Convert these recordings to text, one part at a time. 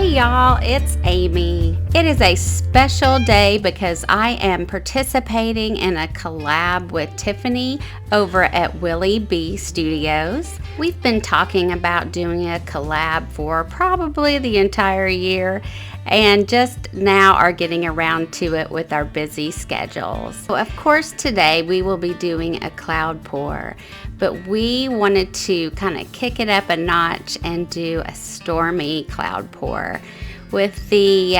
Hey y'all, it's Amy. It is a special day because I am participating in a collab with Tiffany over at Willie B Studios. We've been talking about doing a collab for probably the entire year and just now are getting around to it with our busy schedules. So of course today we will be doing a Cloudpour, but we wanted to kind of kick it up a notch and do a stormy Cloudpour with the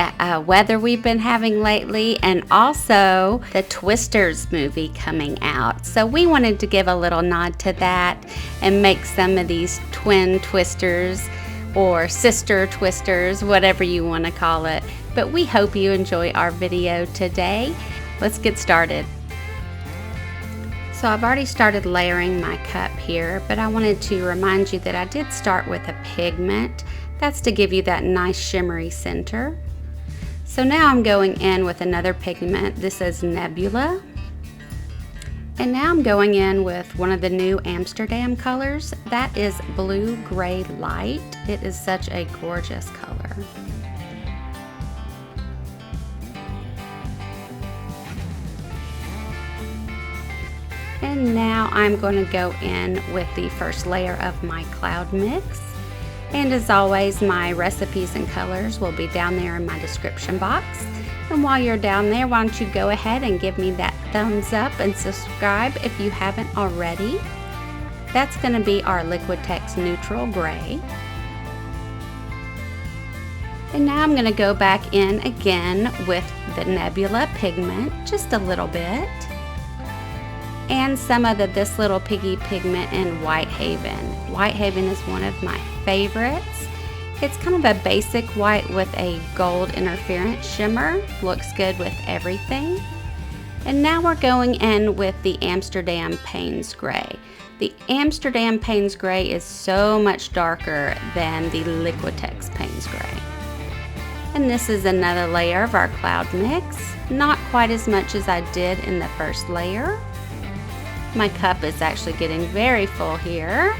weather we've been having lately and also the Twisters movie coming out. So we wanted to give a little nod to that and make some of these twin twisters or sister twisters, whatever you want to call it. But we hope you enjoy our video today. Let's get started. So I've already started layering my cup here, but I wanted to remind you that I did start with a pigment. That's to give you that nice shimmery center. So now I'm going in with another pigment. This is Nebula. And now I'm going in with one of the new Amsterdam colors. That is Blue Gray Light. It is such a gorgeous color. And now I'm going to go in with the first layer of my cloud mix. And as always, my recipes and colors will be down there in my description box. And while you're down there, why don't you go ahead and give me that thumbs up and subscribe if you haven't already. That's going to be our Liquitex Neutral Gray. And now I'm going to go back in again with the Nebula pigment, just a little bit. And some of This Little Piggy pigment in Whitehaven. Whitehaven is one of my favorites. It's kind of a basic white with a gold interference shimmer. Looks good with everything. And now we're going in with the Amsterdam Paynes Gray. The Amsterdam Paynes Gray is so much darker than the Liquitex Paynes Gray. And this is another layer of our cloud mix. Not quite as much as I did in the first layer. My cup is actually getting very full here.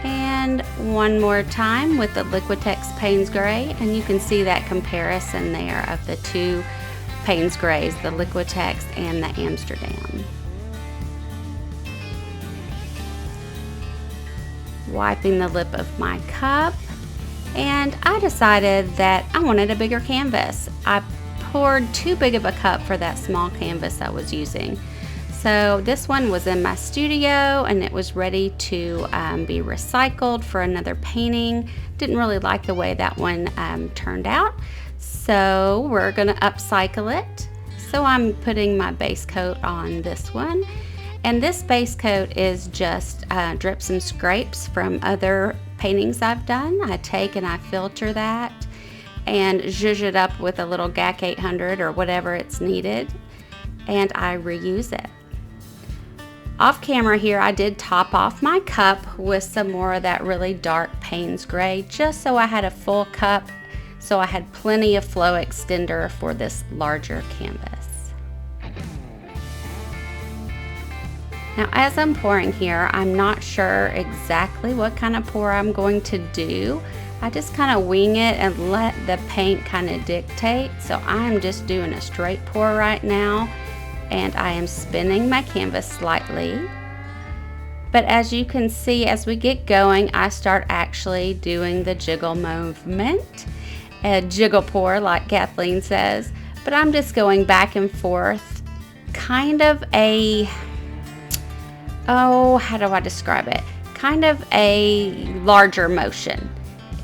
And one more time with the Liquitex Paynes Gray, and you can see that comparison there of the two Paynes Grays, the Liquitex and the Amsterdam. Wiping the lip of my cup, and I decided that I wanted a bigger canvas. I poured too big of a cup for that small canvas I was using. So this one was in my studio and it was ready to be recycled for another painting. Didn't really like the way that one turned out. So we're gonna upcycle it. So I'm putting my base coat on this one. And this base coat is just drips and scrapes from other paintings I've done. I take and I filter that and zhuzh it up with a little GAC 800 or whatever it's needed. And I reuse it. Off camera here, I did top off my cup with some more of that really dark Paynes Gray, just so I had a full cup, so I had plenty of flow extender for this larger canvas. Now, as I'm pouring here, I'm not sure exactly what kind of pour I'm going to do. I just kind of wing it and let the paint kind of dictate. So I'm just doing a straight pour right now. And I am spinning my canvas slightly. But as you can see, as we get going, I start actually doing the jiggle movement, a jiggle pour like Kathleen says. But I'm just going back and forth, kind of a, how do I describe it? Kind of a larger motion.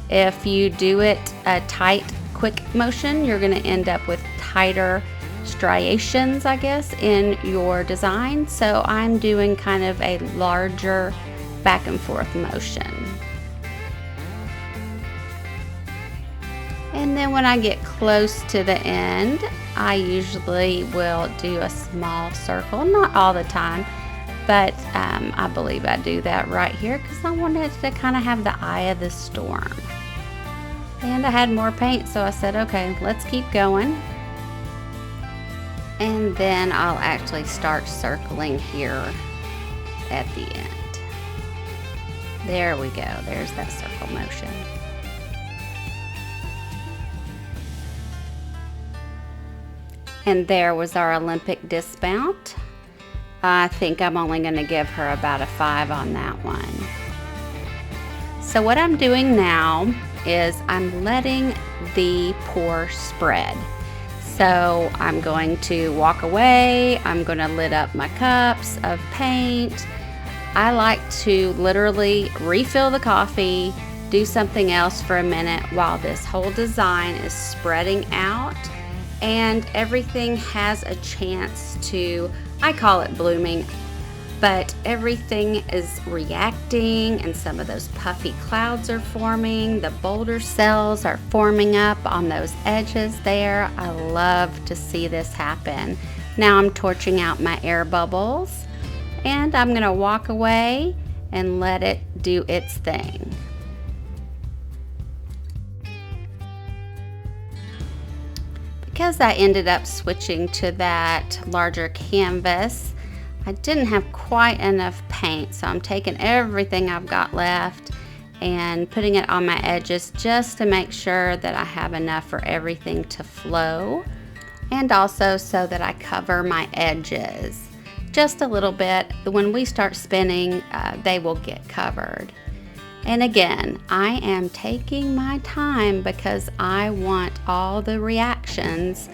If you do it a tight, quick motion, you're gonna end up with tighter striations, I guess, in your design. So I'm doing kind of a larger back and forth motion. And then when I get close to the end, I usually will do a small circle, not all the time, but I believe I do that right here because I wanted to kind of have the eye of the storm. And I had more paint, so I said, okay, let's keep going. And then I'll actually start circling here at the end. There we go. There's that circle motion. And there was our Olympic dismount. I think I'm only going to give her about a 5 on that one. So what I'm doing now is I'm letting the pour spread. So I'm going to walk away. I'm going to lid up my cups of paint. I like to literally refill the coffee, do something else for a minute while this whole design is spreading out and everything has a chance to, I call it blooming, but everything is reacting and some of those puffy clouds are forming. The boulder cells are forming up on those edges there. I love to see this happen. Now I'm torching out my air bubbles and I'm gonna walk away and let it do its thing. Because I ended up switching to that larger canvas, I didn't have quite enough paint, so I'm taking everything I've got left and putting it on my edges just to make sure that I have enough for everything to flow, and also so that I cover my edges just a little bit. When we start spinning, they will get covered. And again, I am taking my time because I want all the reactions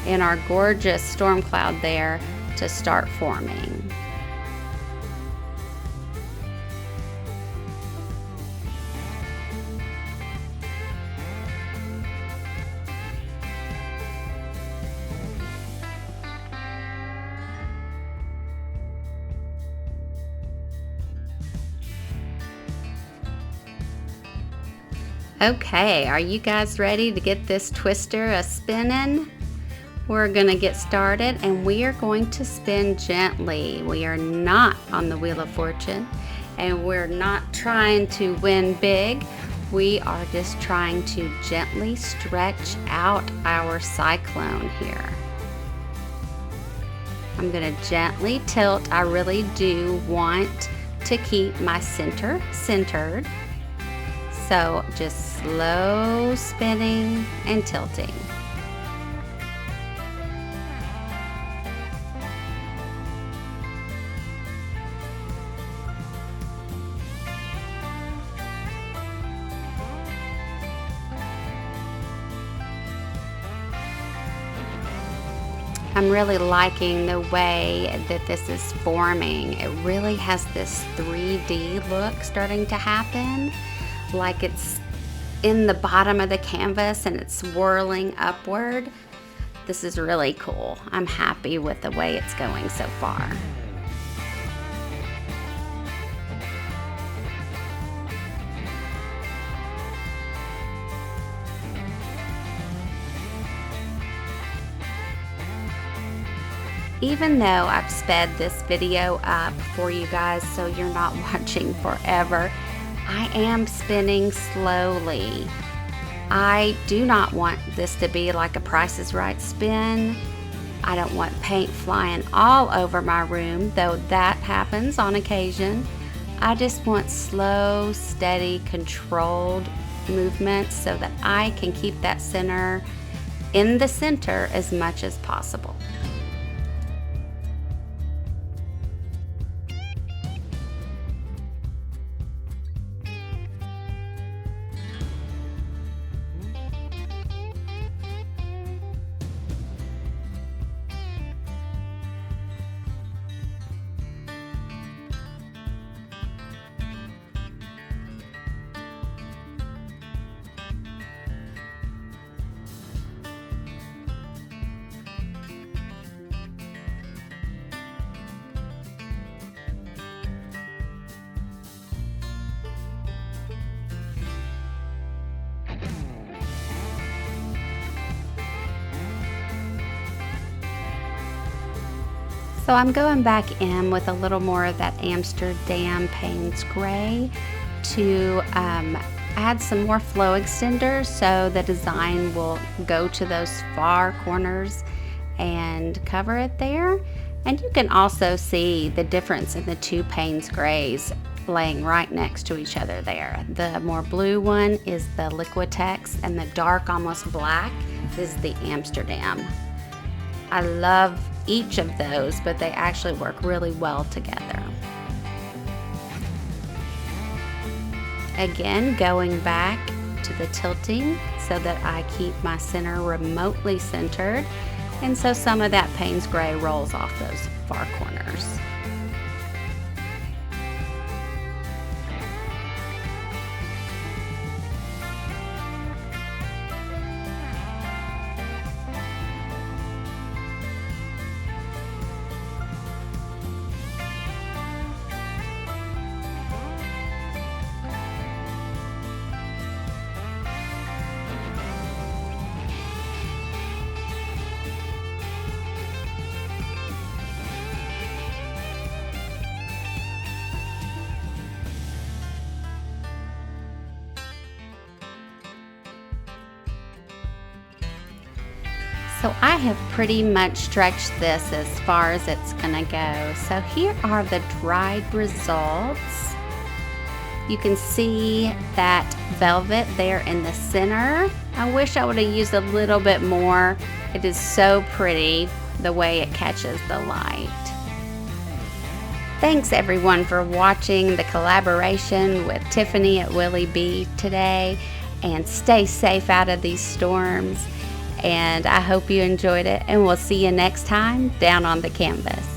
in our gorgeous storm cloud there to start forming. Okay, are you guys ready to get this twister a-spinning? We're gonna get started and we are going to spin gently. We are not on the Wheel of Fortune and we're not trying to win big. We are just trying to gently stretch out our cyclone here. I'm gonna gently tilt. I really do want to keep my center centered. So just slow spinning and tilting. I'm really liking the way that this is forming. It really has this 3D look starting to happen, like it's in the bottom of the canvas and it's swirling upward. This is really cool. I'm happy with the way it's going so far. Even though I've sped this video up for you guys so you're not watching forever, I am spinning slowly. I do not want this to be like a Price is Right spin. I don't want paint flying all over my room, though that happens on occasion. I just want slow, steady, controlled movements so that I can keep that center in the center as much as possible. So I'm going back in with a little more of that Amsterdam Paynes gray to add some more flow extenders so the design will go to those far corners and cover it there. And you can also see the difference in the two Paynes grays. laying right next to each other there. The more blue one is the Liquitex, and the dark, almost black, is the Amsterdam. I love each of those, but they actually work really well together. Again, going back to the tilting so that I keep my center remotely centered, and so some of that Paynes gray rolls off those far corners. So I have pretty much stretched this as far as it's gonna go. So here are the dried results. You can see that velvet there in the center. I wish I would have used a little bit more. It is so pretty the way it catches the light. Thanks everyone for watching the collaboration with Tiffany at Willie B today, and stay safe out of these storms. And I hope you enjoyed it, and we'll see you next time down on the canvas.